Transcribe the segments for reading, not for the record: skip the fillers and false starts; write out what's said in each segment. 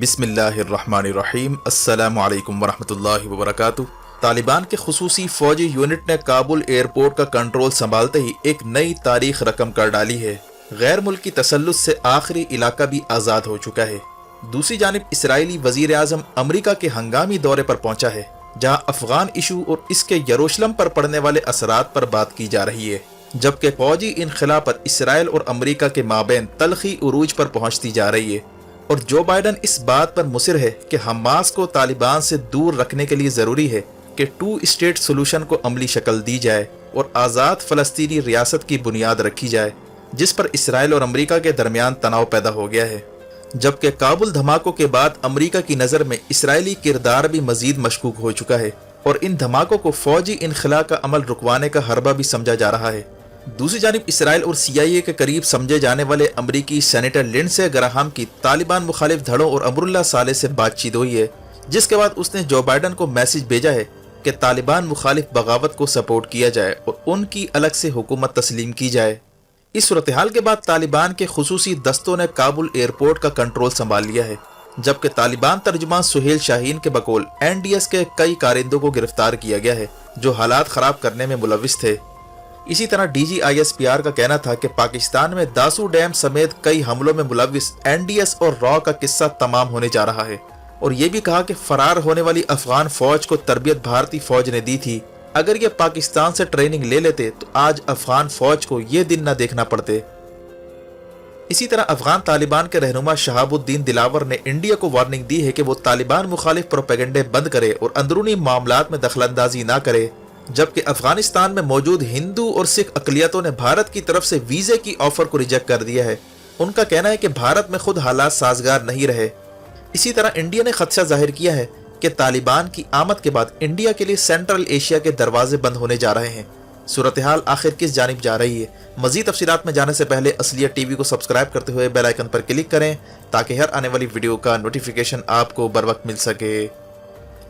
بسم اللہ الرحمن الرحیم۔ السلام علیکم ورحمۃ اللہ وبرکاتہ۔ طالبان کے خصوصی فوجی یونٹ نے کابل ایئرپورٹ کا کنٹرول سنبھالتے ہی ایک نئی تاریخ رقم کر ڈالی ہے۔ غیر ملکی تسلط سے آخری علاقہ بھی آزاد ہو چکا ہے۔ دوسری جانب اسرائیلی وزیر اعظم امریکہ کے ہنگامی دورے پر پہنچا ہے، جہاں افغان ایشو اور اس کے یروشلم پر پڑنے والے اثرات پر بات کی جا رہی ہے، جبکہ فوجی انخلا پر اسرائیل اور امریکہ کے مابین تلخی عروج پر پہنچتی جا رہی ہے، اور جو بائیڈن اس بات پر مصر ہے کہ حماس کو طالبان سے دور رکھنے کے لیے ضروری ہے کہ 2 اسٹیٹ سولوشن کو عملی شکل دی جائے اور آزاد فلسطینی ریاست کی بنیاد رکھی جائے، جس پر اسرائیل اور امریکہ کے درمیان تناؤ پیدا ہو گیا ہے۔ جبکہ کابل دھماکوں کے بعد امریکہ کی نظر میں اسرائیلی کردار بھی مزید مشکوک ہو چکا ہے، اور ان دھماکوں کو فوجی انخلا کا عمل رکوانے کا حربہ بھی سمجھا جا رہا ہے۔ دوسری جانب اسرائیل اور CIA کے قریب سمجھے جانے والے امریکی سینیٹر لنڈسے گراہم کی طالبان مخالف دھڑوں اور امراللہ صالح سے بات چیت ہوئی ہے، جس کے بعد اس نے جو بائیڈن کو میسج بھیجا ہے کہ طالبان مخالف بغاوت کو سپورٹ کیا جائے اور ان کی الگ سے حکومت تسلیم کی جائے۔ اس صورتحال کے بعد طالبان کے خصوصی دستوں نے کابل ایئرپورٹ کا کنٹرول سنبھال لیا ہے، جبکہ طالبان ترجمان سہیل شاہین کے بقول NDS کے کئی کارندوں کو گرفتار کیا گیا ہے جو حالات خراب کرنے میں ملوث تھے۔ اسی طرح DG ISPR کا کہنا تھا کہ پاکستان میں داسو ڈیم سمیت کئی حملوں میں ملوث NDS اور را کا قصہ تمام ہونے جا رہا ہے، اور یہ بھی کہا کہ فرار ہونے والی افغان فوج کو تربیت بھارتی فوج نے دی تھی۔ اگر یہ پاکستان سے ٹریننگ لے لیتے تو آج افغان فوج کو یہ دن نہ دیکھنا پڑتے۔ اسی طرح افغان طالبان کے رہنما شہاب الدین دلاور نے انڈیا کو وارننگ دی ہے کہ وہ طالبان مخالف پروپیگنڈے بند کرے اور اندرونی معاملات میں دخل اندازی نہ کرے، جبکہ افغانستان میں موجود ہندو اور سکھ اقلیتوں نے بھارت کی طرف سے ویزے کی آفر کو ریجیکٹ کر دیا ہے۔ ان کا کہنا ہے کہ بھارت میں خود حالات سازگار نہیں رہے۔ اسی طرح انڈیا نے خدشہ ظاہر کیا ہے کہ طالبان کی آمد کے بعد انڈیا کے لیے سینٹرل ایشیا کے دروازے بند ہونے جا رہے ہیں۔ صورتحال آخر کس جانب جا رہی ہے؟ مزید تفصیلات میں جانے سے پہلے اصلیت TV کو سبسکرائب کرتے ہوئے بیل آئیکن پر کلک کریں تاکہ ہر آنے والی ویڈیو کا نوٹیفیکیشن آپ کو بر وقت مل سکے۔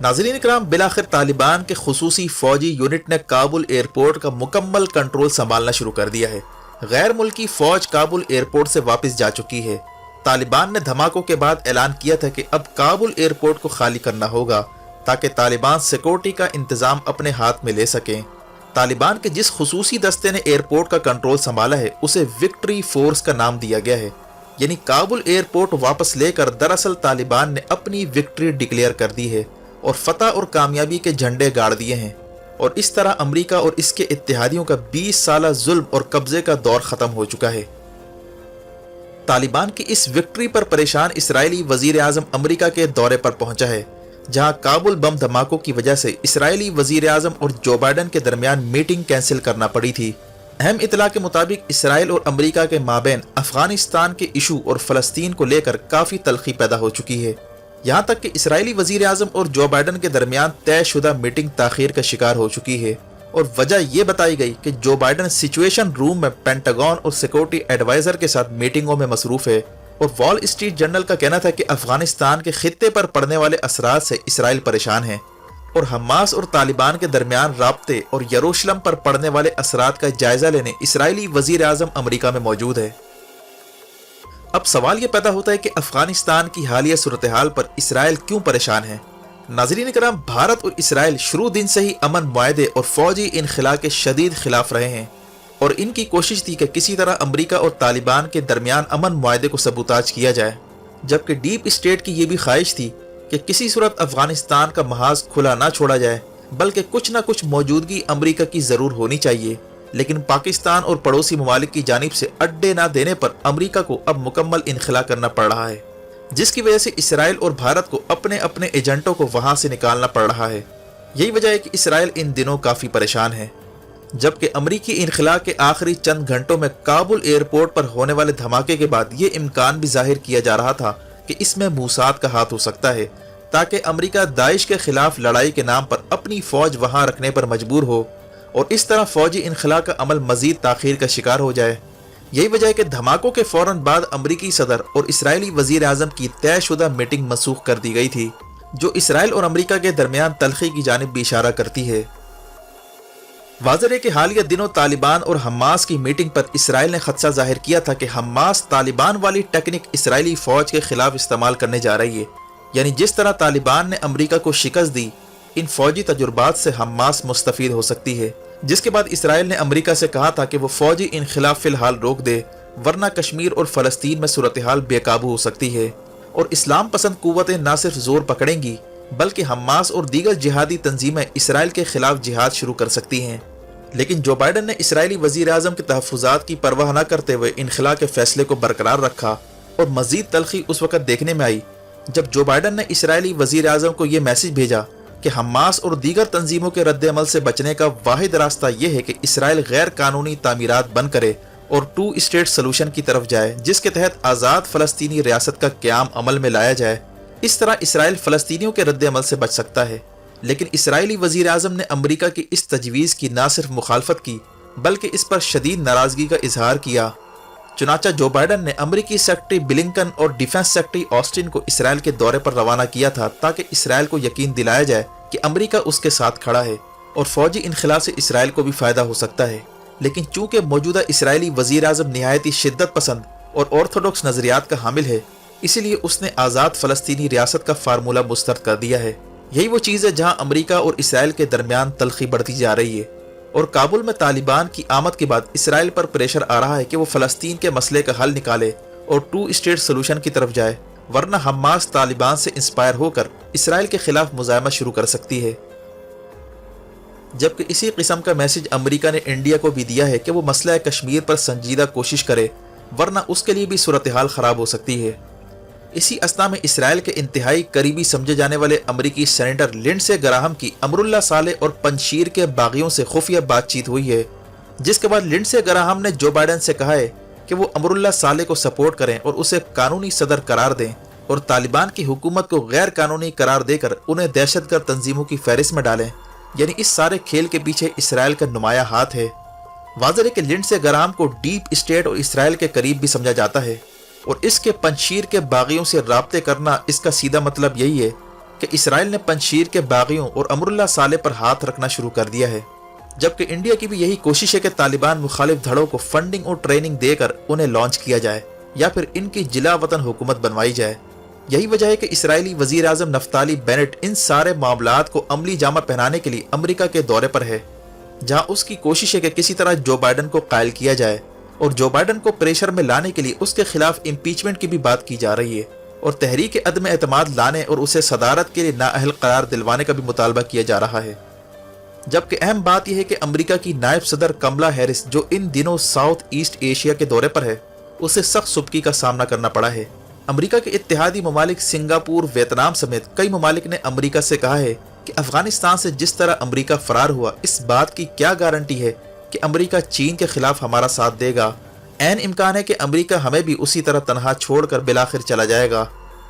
ناظرین کرام، بالآخر طالبان کے خصوصی فوجی یونٹ نے کابل ایئرپورٹ کا مکمل کنٹرول سنبھالنا شروع کر دیا ہے۔ غیر ملکی فوج کابل ایئرپورٹ سے واپس جا چکی ہے۔ طالبان نے دھماکوں کے بعد اعلان کیا تھا کہ اب کابل ایئرپورٹ کو خالی کرنا ہوگا تاکہ طالبان سیکورٹی کا انتظام اپنے ہاتھ میں لے سکیں۔ طالبان کے جس خصوصی دستے نے ایئرپورٹ کا کنٹرول سنبھالا ہے اسے وکٹری فورس کا نام دیا گیا ہے، یعنی کابل ایئرپورٹ واپس لے کر دراصل طالبان نے اپنی وکٹری ڈکلیئر کر دی ہے اور فتح اور کامیابی کے جھنڈے گاڑ دیے ہیں، اور اس طرح امریکہ اور اس کے اتحادیوں کا 20 سالہ ظلم اور قبضے کا دور ختم ہو چکا ہے۔ طالبان کی اس وکٹری پر پریشان اسرائیلی وزیر اعظم امریکہ کے دورے پر پہنچا ہے، جہاں کابل بم دھماکوں کی وجہ سے اسرائیلی وزیر اعظم اور جو بائیڈن کے درمیان میٹنگ کینسل کرنا پڑی تھی۔ اہم اطلاع کے مطابق اسرائیل اور امریکہ کے مابین افغانستان کے ایشو اور فلسطین کو لے کر کافی تلخی پیدا ہو چکی ہے، یہاں تک کہ اسرائیلی وزیر اعظم اور جو بائیڈن کے درمیان طے شدہ میٹنگ تاخیر کا شکار ہو چکی ہے، اور وجہ یہ بتائی گئی کہ جو بائیڈن سچویشن روم میں پینٹاگون اور سیکورٹی ایڈوائزر کے ساتھ میٹنگوں میں مصروف ہے، اور وال اسٹریٹ جرنل کا کہنا تھا کہ افغانستان کے خطے پر پڑنے والے اثرات سے اسرائیل پریشان ہے، اور حماس اور طالبان کے درمیان رابطے اور یروشلم پر پڑنے والے اثرات کا جائزہ لینے اسرائیلی وزیر اعظم امریکہ میں موجود ہے۔ اب سوال یہ پیدا ہوتا ہے کہ افغانستان کی حالیہ صورتحال پر اسرائیل کیوں پریشان ہے؟ ناظرین کرام، بھارت اور اسرائیل شروع دن سے ہی امن معاہدے اور فوجی انخلا کے شدید خلاف رہے ہیں، اور ان کی کوشش تھی کہ کسی طرح امریکہ اور طالبان کے درمیان امن معاہدے کو سبوتاژ کیا جائے، جبکہ ڈیپ اسٹیٹ کی یہ بھی خواہش تھی کہ کسی صورت افغانستان کا محاذ کھلا نہ چھوڑا جائے، بلکہ کچھ نہ کچھ موجودگی امریکہ کی ضرور ہونی چاہیے۔ لیکن پاکستان اور پڑوسی ممالک کی جانب سے اڈے نہ دینے پر امریکہ کو اب مکمل انخلا کرنا پڑ رہا ہے، جس کی وجہ سے اسرائیل اور بھارت کو اپنے اپنے ایجنٹوں کو وہاں سے نکالنا پڑ رہا ہے۔ یہی وجہ ہے کہ اسرائیل ان دنوں کافی پریشان ہے، جبکہ امریکی انخلا کے آخری چند گھنٹوں میں کابل ایئرپورٹ پر ہونے والے دھماکے کے بعد یہ امکان بھی ظاہر کیا جا رہا تھا کہ اس میں موساد کا ہاتھ ہو سکتا ہے، تاکہ امریکہ داعش کے خلاف لڑائی کے نام پر اپنی فوج وہاں رکھنے پر مجبور ہو، اور اس طرح فوجی انخلا کا عمل مزید تاخیر کا شکار ہو جائے۔ یہی وجہ ہے کہ دھماکوں کے فوراً بعد امریکی صدر اور اسرائیلی وزیر اعظم کی طے شدہ میٹنگ منسوخ کر دی گئی تھی، جو اسرائیل اور امریکہ کے درمیان تلخی کی جانب بھی اشارہ کرتی ہے۔ واضح ہے کہ حالیہ دنوں طالبان اور حماس کی میٹنگ پر اسرائیل نے خدشہ ظاہر کیا تھا کہ حماس طالبان والی ٹیکنک اسرائیلی فوج کے خلاف استعمال کرنے جا رہی ہے، یعنی جس طرح طالبان نے امریکہ کو شکست دی، ان فوجی تجربات سے حماس مستفید ہو سکتی ہے، جس کے بعد اسرائیل نے امریکہ سے کہا تھا کہ وہ فوجی انخلا فی الحال روک دے، ورنہ کشمیر اور فلسطین میں صورتحال بے قابو ہو سکتی ہے اور اسلام پسند قوتیں نہ صرف زور پکڑیں گی بلکہ حماس اور دیگر جہادی تنظیمیں اسرائیل کے خلاف جہاد شروع کر سکتی ہیں۔ لیکن جو بائیڈن نے اسرائیلی وزیر اعظم کے تحفظات کی پرواہ نہ کرتے ہوئے انخلا کے فیصلے کو برقرار رکھا، اور مزید تلخی اس وقت دیکھنے میں آئی جب جو بائیڈن نے اسرائیلی وزیر اعظم کو یہ میسج بھیجا کہ حماس اور دیگر تنظیموں کے رد عمل سے بچنے کا واحد راستہ یہ ہے کہ اسرائیل غیر قانونی تعمیرات بند کرے اور 2 اسٹیٹ سلوشن کی طرف جائے، جس کے تحت آزاد فلسطینی ریاست کا قیام عمل میں لایا جائے۔ اس طرح اسرائیل فلسطینیوں کے رد عمل سے بچ سکتا ہے۔ لیکن اسرائیلی وزیر اعظم نے امریکہ کی اس تجویز کی نہ صرف مخالفت کی بلکہ اس پر شدید ناراضگی کا اظہار کیا۔ چنانچہ جو بائیڈن نے امریکی سیکرٹری بلنکن اور ڈیفنس سیکرٹری آسٹن کو اسرائیل کے دورے پر روانہ کیا تھا تاکہ اسرائیل کو یقین دلایا جائے کہ امریکہ اس کے ساتھ کھڑا ہے اور فوجی انخلا سے اسرائیل کو بھی فائدہ ہو سکتا ہے۔ لیکن چونکہ موجودہ اسرائیلی وزیر اعظم نہایتی شدت پسند اور آرتھوڈاکس نظریات کا حامل ہے، اسی لیے اس نے آزاد فلسطینی ریاست کا فارمولہ مسترد کر دیا ہے۔ یہی وہ چیز ہے جہاں امریکہ اور اسرائیل کے درمیان تلخی بڑھتی جا رہی ہے، اور کابل میں طالبان کی آمد کے بعد اسرائیل پر پریشر آ رہا ہے کہ وہ فلسطین کے مسئلے کا حل نکالے اور 2 اسٹیٹ سلوشن کی طرف جائے، ورنہ حماس طالبان سے انسپائر ہو کر اسرائیل کے خلاف مزاحمت شروع کر سکتی ہے۔ جبکہ اسی قسم کا میسج امریکہ نے انڈیا کو بھی دیا ہے کہ وہ مسئلہ کشمیر پر سنجیدہ کوشش کرے، ورنہ اس کے لیے بھی صورتحال خراب ہو سکتی ہے۔ اسی اثنا میں اسرائیل کے انتہائی قریبی سمجھے جانے والے امریکی سینیٹر لنڈسے گراہم کی امراللہ صالح اور پنشیر کے باغیوں سے خفیہ بات چیت ہوئی ہے، جس کے بعد لنڈسے گراہم نے جو بائیڈن سے کہا ہے کہ وہ امراللہ صالح کو سپورٹ کریں اور اسے قانونی صدر قرار دیں اور طالبان کی حکومت کو غیر قانونی قرار دے کر انہیں دہشت گرد تنظیموں کی فہرست میں ڈالیں۔ یعنی اس سارے کھیل کے پیچھے اسرائیل کا نمایاں ہاتھ ہے۔ واضح ہے کہ لنڈسے گراہم کو ڈیپ اسٹیٹ اور اسرائیل کے قریب بھی سمجھا جاتا ہے، اور اس کے پنشیر کے باغیوں سے رابطے کرنا اس کا سیدھا مطلب یہی ہے کہ اسرائیل نے پنشیر کے باغیوں اور امراللہ صالح پر ہاتھ رکھنا شروع کر دیا ہے۔ جبکہ انڈیا کی بھی یہی کوشش ہے کہ طالبان مخالف دھڑوں کو فنڈنگ اور ٹریننگ دے کر انہیں لانچ کیا جائے یا پھر ان کی جلا وطن حکومت بنوائی جائے۔ یہی وجہ ہے کہ اسرائیلی وزیر اعظم نفتالی بینٹ ان سارے معاملات کو عملی جامہ پہنانے کے لیے امریکہ کے دورے پر ہے، جہاں اس کی کوشش ہے کہ کسی طرح جو بائیڈن کو قائل کیا جائے، اور جو بائیڈن کو پریشر میں لانے کے لیے اس کے خلاف امپیچمنٹ کی بھی بات کی جا رہی ہے، اور تحریک عدم اعتماد لانے اور اسے صدارت کے لیے نااہل قرار دلوانے کا بھی مطالبہ کیا جا رہا ہے۔ جبکہ اہم بات یہ ہے کہ امریکہ کی نائب صدر کملا ہیرس جو ان دنوں ساؤتھ ایسٹ ایشیا کے دورے پر ہے، اسے سخت سبکی کا سامنا کرنا پڑا ہے۔ امریکہ کے اتحادی ممالک سنگاپور، ویتنام سمیت کئی ممالک نے امریکہ سے کہا ہے کہ افغانستان سے جس طرح امریکہ فرار ہوا، اس بات کی کیا گارنٹی ہے کہ امریکہ چین کے خلاف ہمارا ساتھ دے گا؟ عین امکان ہے کہ امریکہ ہمیں بھی اسی طرح تنہا چھوڑ کر بالآخر چلا جائے گا۔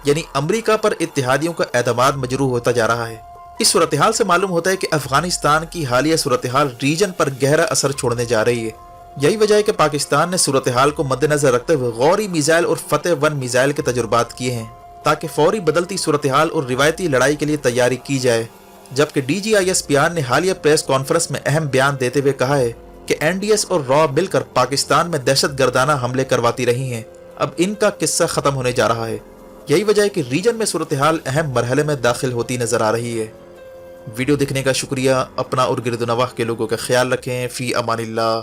یعنی امریکہ پر اتحادیوں کا اعتماد مجروح ہوتا جا رہا ہے۔ اس صورتحال سے معلوم ہوتا ہے کہ افغانستان کی حالیہ صورتحال ریجن پر گہرا اثر چھوڑنے جا رہی ہے۔ یہی وجہ ہے کہ پاکستان نے صورتحال کو مد نظر رکھتے ہوئے غوری میزائل اور فتح 1 میزائل کے تجربات کیے ہیں تاکہ فوری بدلتی صورتحال اور روایتی لڑائی کے لیے تیاری کی جائے۔ جبکہ D G I S P R نے حالیہ پریس کانفرنس میں اہم بیان دیتے ہوئے کہا ہے کہ این ڈی ایس اور را مل کر پاکستان میں دہشت گردانہ حملے کرواتی رہی ہیں، اب ان کا قصہ ختم ہونے جا رہا ہے۔ یہی وجہ ہے کہ ریجن میں صورتحال اہم مرحلے میں داخل ہوتی نظر آ رہی ہے۔ ویڈیو دیکھنے کا شکریہ۔ اپنا اور گرد و نواح کے لوگوں کا خیال رکھیں۔ فی امان اللہ۔